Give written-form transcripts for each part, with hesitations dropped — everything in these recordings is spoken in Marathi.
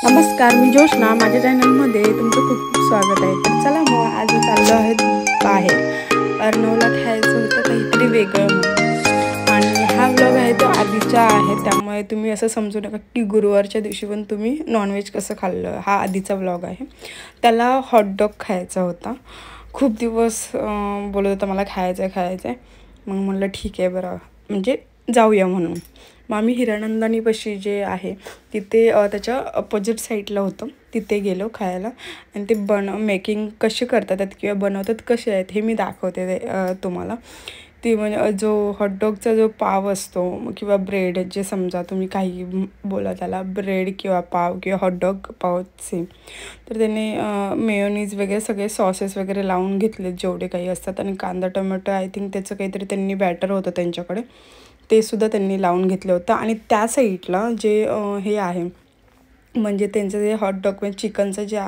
नमस्कार, मी जोशना. माझ्या चॅनलमध्ये तुमचं खूप खूप स्वागत आहे. तर चला मग आज चाललो आहे बाहेर. अर्णवला खायचं होतं काहीतरी वेगळं म्हणून. आणि हा व्लॉग आहे तो आधीचा आहे, त्यामुळे तुम्ही असं समजू नका की गुरुवारच्या दिवशी पण तुम्ही नॉनव्हेज कसं खाल्लं. हा आधीचा व्लॉग आहे. त्याला हॉटडॉग खायचा होता. खूप दिवस बोलत होता मला खायचं आहे. मग म्हणलं ठीक आहे बरं, म्हणजे जाऊया म्हणून. मग आम्ही हिरानंदानीपाशी जे आहे तिथे त्याच्या अपोजिट साईडला होतं, तिथे गेलो खायला. आणि ते मेकिंग कशी करतात किंवा बनवतात कसे आहेत हे मी दाखवते तुम्हाला. ती म्हणजे जो हॉटडॉगचा जो पाव असतो किंवा ब्रेड, जे समजा तुम्ही काही बोला त्याला, ब्रेड किंवा पाव किंवा हॉटडॉग पाव सेम. तर त्याने मेयोनीज वगैरे सगळे सॉसेस वगैरे लावून घेतले जेवढे काही असतात. आणि कांदा टोमॅटो आय थिंक त्याचं काहीतरी त्यांनी बॅटर होतं त्यांच्याकडे, ते सुद्धा त्यांनी लावून घेतलं होतं. आणि त्या साईडला जे हे आहे म्हणजे त्यांचं जे हॉटडॉग म्हणजे चिकनचं जे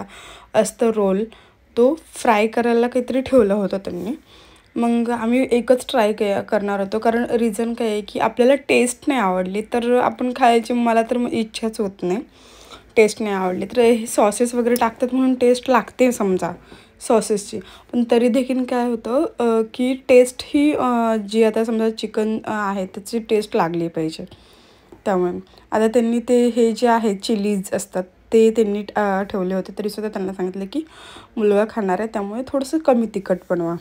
असतं रोल, तो फ्राय करायला काहीतरी ठेवलं होतं त्यांनी. मग आम्ही एकच ट्राय करणार होतो, कारण रिझन काय आहे की आपल्याला टेस्ट नाही आवडली तर आपण खायची, मला तर इच्छाच होत नाही. टेस्ट नाही आवडली तर हे सॉसेस वगैरे टाकतात म्हणून टेस्ट लागते समजा सॉसेसची, पण तरी देखील काय होतं की टेस्ट ही जी आता समजा चिकन आहे त्याची टेस्ट लागली पाहिजे. त्यामुळे आता त्यांनी ते हे जे आहे चिलीज असतात ते त्यांनी ठेवले होते, तरीसुद्धा त्यांना सांगितलं की मुलगा खाणार आहे त्यामुळे थोडंसं कमी तिखट बनवा.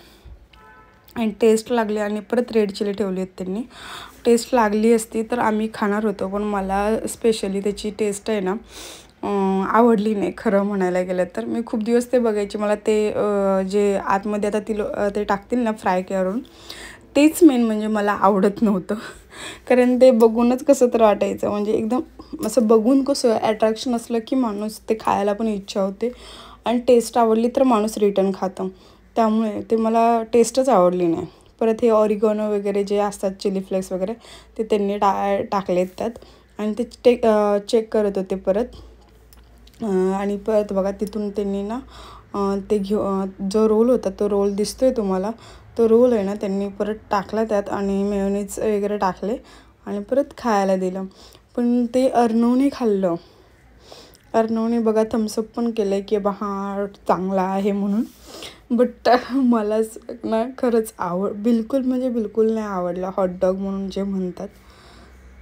आणि टेस्ट लागली आणि परत रेड चिली ठेवली आहेत त्यांनी. टेस्ट लागली असती तर आम्ही खाणार होतो, पण मला स्पेशली त्याची टेस्ट आहे ना आवडली नाही खरं म्हणायला गेलं तर. मी खूप दिवस ते बघायचे, मला ते जे आतमध्ये आता ते टाकतील ना फ्राय करून, तेच मेन म्हणजे मला आवडत नव्हतं. कारण ते बघूनच कसं तर वाटायचं, म्हणजे एकदम असं बघून कसं अट्रॅक्शन असलं की माणूस ते खायला पण इच्छा होते. आणि टेस्ट आवडली तर माणूस रिटर्न खातं. त्यामुळे ते मला टेस्टच आवडली नाही. परत हे ऑरिगॅनो वगैरे जे असतात चिली फ्लेक्स वगैरे, ते त्यांनी टाकलेत त्यात. आणि ते चेक करत होते परत. आणि परत बघा तिथून त्यांनी ना ते जो रोल होता, तो रोल दिसतोय तुम्हाला, तो रोल आहे ना त्यांनी परत टाकला त्यात आणि मेयोनीज वगैरे टाकले आणि परत खायला दिलं. पण ते अर्णवने खाल्लं. अर्णवने बघा थम्सअप पण केलं की बा हा चांगला आहे म्हणून. बट मलाच ना खरंच बिलकुल म्हणजे बिलकुल नाही आवडला हॉटडॉग म्हणून जे म्हणतात.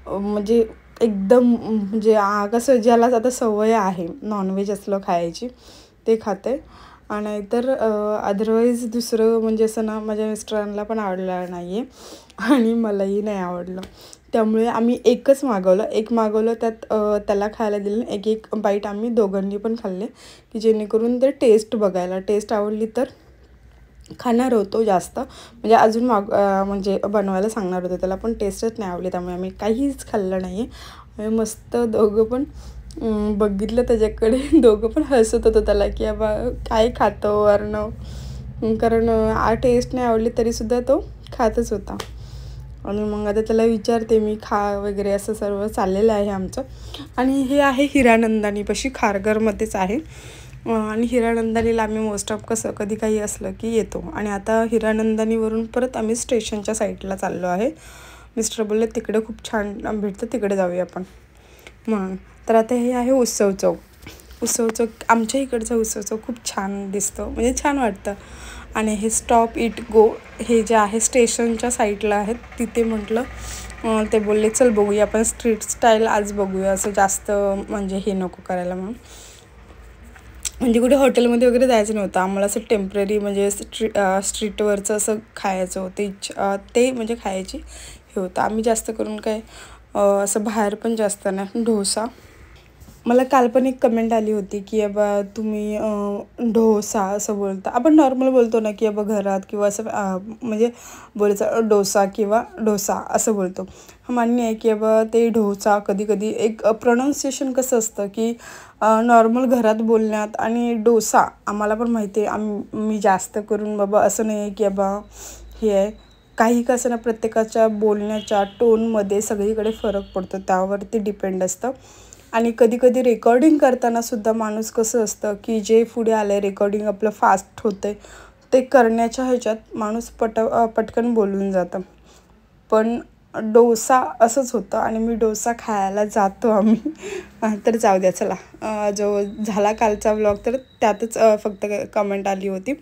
म्हणजे एकदम म्हणजे कसं ज्याला आता सवय आहे नॉनव्हेज असलं खायची ते खाते. आणि तर अदरवाईज दुसरं म्हणजे असं ना माझ्या मिस्टरांना पण आवडलं नाही आहे आणि मलाही नाही आवडलं. त्यामुळे आम्ही एकच मागवलं, त्यात त्याला खायला दिलं. एक बाईट आम्ही दोघांनी पण खाल्ले की जेणेकरून ते टेस्ट आवडली तर खाणार होतो जास्त, म्हणजे अजून म्हणजे बनवायला सांगणार होतो त्याला, पण टेस्टच नाही आवडली त्यामुळे आम्ही काहीच खाल्लं नाही आहे. मस्त दोघं पण बघितलं त्याच्याकडे, दोघं पण हसत होतं त्याला की बाबा काय खातो अर्णव, कारण टेस्ट नाही आवडली तरीसुद्धा तो खातच होता. आणि मग आता त्याला विचारते मी खा वगैरे, असं सर्व चाललेलं आहे आमचं. आणि हे आहे हिरानंदानीपाशी, खारघरमध्येच आहे. आणि हिरानंदानीला आम्ही मोस्ट ऑफ कसं कधी काही असलं की येतो. आणि आता हिरानंदानीवरून परत आम्ही स्टेशनच्या साईडला चाललो आहे. मिस्टर बोलले तिकडे खूप छान भेटतं, तिकडे जाऊया आपण म्हणून. तर आता हे आहे उत्सव चौक. आमच्या इकडचा उत्सव चौक खूप छान दिसतो, म्हणजे छान वाटतं. आणि हे स्टॉप इट गो हे जे आहे स्टेशनच्या साईडला आहेत, तिथे म्हटलं ते बोलले चल बघूया आपण स्ट्रीट स्टाईल आज बघूया, असं जास्त म्हणजे हे नको करायला म्हणून. म्हणजे कुठे हॉटेलमध्ये वगैरे जायचं नव्हतं आम्हाला, असं टेम्पररी म्हणजे स्ट्रीटवरचं असं खायचं होतं, इच्छा ते म्हणजे खायची हे होतं. आम्ही जास्त करून काय असं बाहेर पण जास्त नाही. डोसा, मला काल पण एक कमेंट आली होती की बाबा तुम्ही डोसा असं बोलता, आपण नॉर्मल बोलतो ना की बाबा घरात किंवा असं म्हणजे बोलायचं डोसा किंवा डोसा असं बोलतो. मान्य आहे की बाबा ते डोसा कधी कधी एक प्रोनाऊन्सिएशन कसं असतं की नॉर्मल घरात बोलण्यात आणि डोसा आम्हाला पण माहिती आहे, मी जास्त करून बाबा असं नाही आहे की बाबा हे आहे. काही कसं ना प्रत्येकाच्या बोलण्याच्या टोनमध्ये सगळीकडे फरक पडतो, त्यावरती डिपेंड असतं. आणि कधी कधी रेकॉर्डिंग करताना सुद्धा माणूस कसं असतं की जे पुढे आलं आहे रेकॉर्डिंग आपलं फास्ट होतं आहे ते करण्याच्या ह्याच्यात माणूस पटकन बोलून जातं. पण डोसा असंच होतं आणि मी डोसा खायला जातो आम्ही. तर जाऊ द्या चला. जो झाला कालचा व्लॉग तर त्यातच फक्त कमेंट आली होती.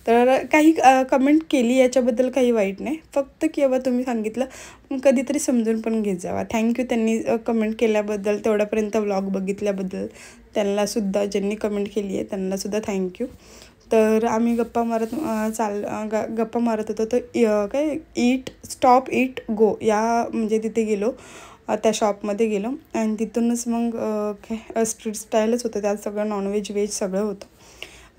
तर काही कमेंट केली याच्याबद्दल काही वाईट नाही, फक्त की बाबा तुम्ही सांगितलं कधीतरी समजून पण घेत जावा. थँक्यू त्यांनी कमेंट केल्याबद्दल, तेवढ्यापर्यंत व्लॉग बघितल्याबद्दल त्यांनासुद्धा, ज्यांनी कमेंट केली आहे त्यांनासुद्धा थँक्यू. तर आम्ही गप्पा मारत गप्पा मारत होतो. तर काय स्टॉप ईट गो या म्हणजे तिथे गेलो, त्या शॉपमध्ये गेलो आणि तिथूनच मग काय स्ट्रीट स्टाईलच होतं, त्यात सगळं नॉनव्हेज व्हेज सगळं होतं.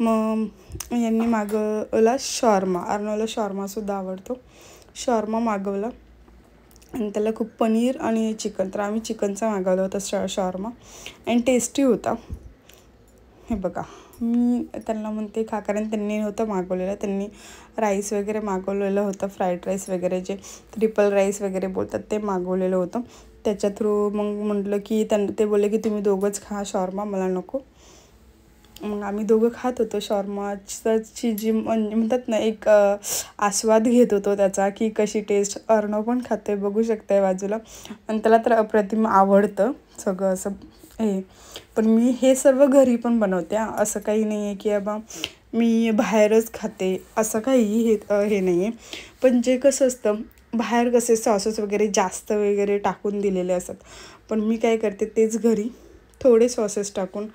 मग यांनी मागवला शॉर्मा. अर्णवला शॉर्मासुद्धा आवडतो. शॉर्मा मागवला आणि त्याला खूप पनीर आणि चिकन, तर आम्ही चिकनचा मागवला होता शॉर्मा आणि टेस्टी होता. हे बघा, मी त्यांना म्हणते खा, कारण त्यांनी नव्हतं मागवलेलं, त्यांनी राईस वगैरे मागवलेलं होतं, फ्राईड राईस वगैरे जे ट्रिपल राईस वगैरे बोलतात ते मागवलेलं होतं. त्याच्या थ्रू मग म्हटलं की ते बोलले की तुम्ही दोघंच खा शॉर्मा, मला नको. मग आम्ही दोघं खात होतो शॉर्माची जी म्हणतात ना, एक आस्वाद घेत होतो त्याचा की कशी टेस्ट. अर्णव पण खाते, बघू शकताय बाजूला, आणि त्याला तर अप्रतिम आवडतं सगळं असं हे. पण मी हे सर्व घरी पण बनवते, असं काही नाही आहे की बाबा मी बाहेरच खाते, असं काही हे नाही आहे. पण जे कसं असतं, बाहेर कसे सॉसेस वगैरे जास्त वगैरे टाकून दिलेले असतात, पण मी काय करते तेच घरी थोडे सॉसेस टाकून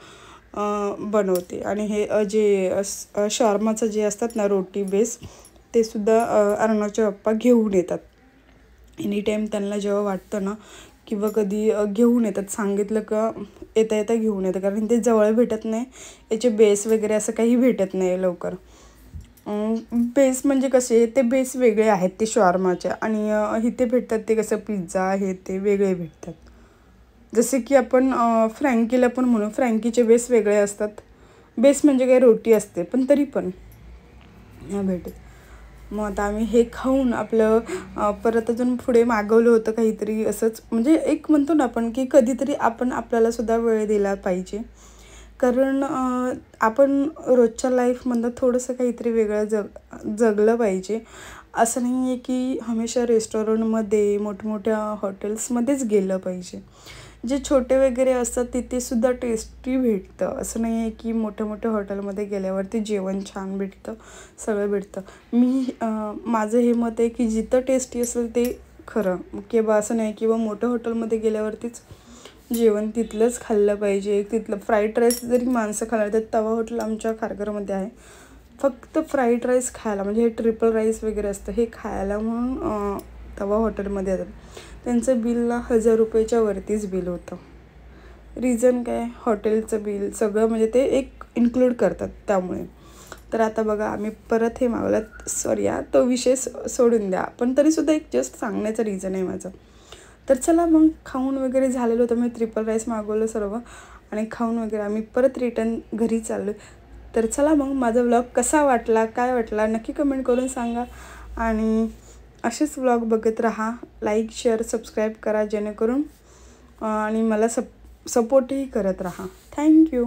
बनवते. आणि हे जे शॉर्माचं जे असतात ना रोटी बेस, ते सुद्धा अर्णवचे पप्पा घेऊन येतात. एनी टाईम त्यांना जेव्हा वाटतं ना किंवा कधी घेऊन येतात, सांगितलं का येता येता घेऊन येतं, कारण ते जवळ भेटत नाही, याचे बेस वगैरे असं काही भेटत नाही लवकर. बेस म्हणजे कसे, ते बेस वेगळे आहेत ते शॉर्माचे, आणि इथे भेटतात ते कसं पिझ्झा हे ते वेगळे भेटतात. जसे की आपण फ्रँकीला पण म्हणू, फ्रँकीचे बेस वेगळे असतात. बेस म्हणजे काय रोटी असते, पण तरी पण भेटत. मग आता आम्ही हे खाऊन आपलं परत अजून पुढे मागवलं होतं काहीतरी असंच, म्हणजे एक म्हणतो ना आपण की कधीतरी आपण आपल्यालासुद्धा वेळ दिला पाहिजे, कारण आपण रोजच्या लाईफमधलं थोडंसं काहीतरी वेगळं जगलं पाहिजे. असं नाही आहे की हमेशा रेस्टॉरंटमध्ये मोठमोठ्या हॉटेल्समध्येच गेलं पाहिजे. जे छोटे वगैरे असतात तिथेसुद्धा टेस्टी भेटतं, असं नाही आहे की मोठ्या मोठ्या हॉटेलमध्ये गेल्यावरती जेवण छान भेटतं, सगळं भेटतं. माझं हे मत आहे की जिथं टेस्टी असेल ते खरं, किंवा असं नाही किंवा मोठ्या हॉटेलमध्ये गेल्यावरतीच जेवण तिथलंच खाल्लं पाहिजे. तिथलं फ्राईड राईस जरी माणसं खाल्लं तर तवा हॉटेल आमच्या खारघरमध्ये आहे, फक्त फ्राईड राईस खायला, म्हणजे हे ट्रिपल राईस वगैरे असतं हे खायला म्हणून तवा हॉटेलमध्ये येतात. त्यांचं बिलला 1000 रुपयेच्या वरतीच बिल होतं. रिझन काय, हॉटेलचं बिल सगळं म्हणजे ते एक इन्क्लूड करतात त्यामुळे. तर आता बघा आम्ही परत हे मागवलं, सॉरी तो विषय सोडून द्या, पण तरीसुद्धा एक जस्ट सांगण्याचं रिझन आहे माझं. तर चला मग खाऊन वगैरे झालेलं होतं, मी ट्रिपल राईस मागवलं सर्व, आणि खाऊन वगैरे आम्ही परत रिटर्न घरी चाललो. तर चला मग माझा व्लॉग कसा वाटला, काय वाटला नक्की कमेंट करून सांगा, आणि असेच व्लॉग बघत राहा. लाईक शेअर सबस्क्राईब करा जेणेकरून, आणि मला सपोर्टही करत राहा. थँक्यू.